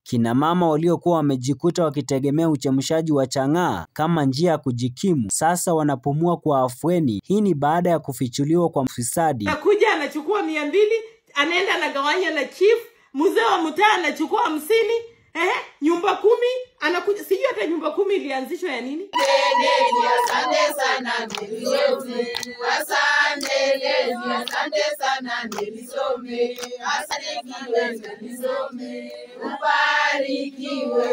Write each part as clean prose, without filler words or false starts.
Kina mama waliokuwa wamejikuta wakitegemea uchemshaji wa chang'aa kama njia ya kujikimu sasa wanapumua kwa afueni. Hii ni baada ya kufichuliwa kwa mfisadi. Anakuja anachukua 200, anaenda anagawanya na chief, mzee wa mtaa anachukua 50, nyumba 10 anakuja, sijui hata nyumba 10 ilianzishwa ya nini. Asante sana nilisome, asante sana nilisome, asante nilisome, ubarikiwe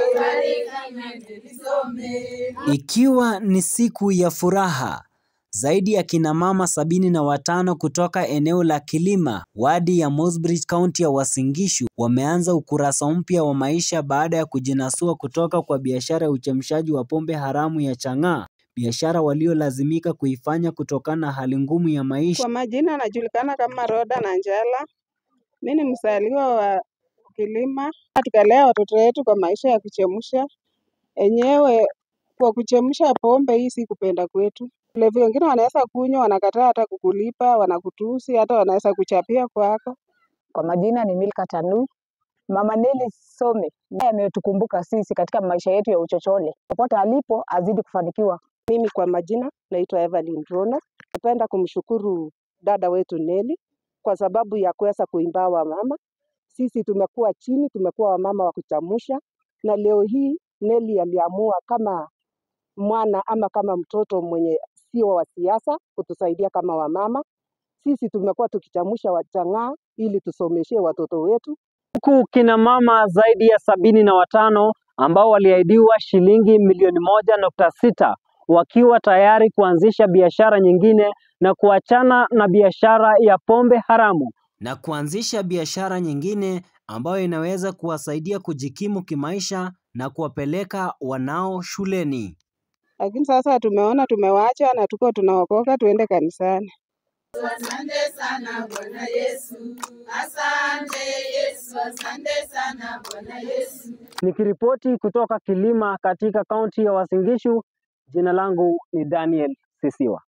nilisome. Ikiwa ni siku ya furaha, zaidi ya kina mama 75 kutoka eneo la Kilima, wadi ya Mosbridge, kaunti ya Uasin Gishu, wameanza ukurasa mpya wa maisha baada ya kujinasua kutoka kwa biashara ya uchemshaji wa pombe haramu ya chang'aa, biashara waliolazimika kuifanya kutokana na hali ngumu ya maisha. Kwa majina anajulikana kama Roda Nanjala. Mimi ni mzaliwa wa Kilima. Tukalea watoto wetu kwa maisha ya kuchemsha. Enyewe kwa kuchemsha pombe hii si kupenda kwetu. Walevi wengine wanaweza kunywa, wanakataa hata kukulipa, wanakutusi, hata wanaweza kuchapia kwako. Kwa majina ni Milka Tanu. Mama Neli Some ametukumbuka sisi katika maisha yetu ya uchochole. Popote alipo azidi kufanikiwa. Mimi kwa majina naitwa Evelyn Rono. Napenda kumshukuru dada wetu Neli kwa sababu ya kuweza kuimbawa mama. Sisi tumekuwa chini, tumekuwa wamama wa kuchamusha, na leo hii Neli aliamua kama mwana ama kama mtoto mwenye sio wa siasa kutusaidia kama wamama. Sisi tumekuwa tukichamusha wachang'aa ili tusomeshe watoto wetu. Huku kina mama zaidi ya 75 ambao waliahidiwa shilingi milioni 1.6 wakiwa tayari kuanzisha biashara nyingine na kuachana na biashara ya pombe haramu na kuanzisha biashara nyingine ambayo inaweza kuwasaidia kujikimu kimaisha na kuwapeleka wanao shuleni. Lakini sasa tumeona tumewaacha na tuko tunaokoka tuende kanisani. Asante sana Bwana Yesu, asante Yesu, asante sana Bwana Yesu. Nikiripoti kutoka Kilima katika kaunti ya Uasin Gishu, jina langu ni Daniel Sisiwa.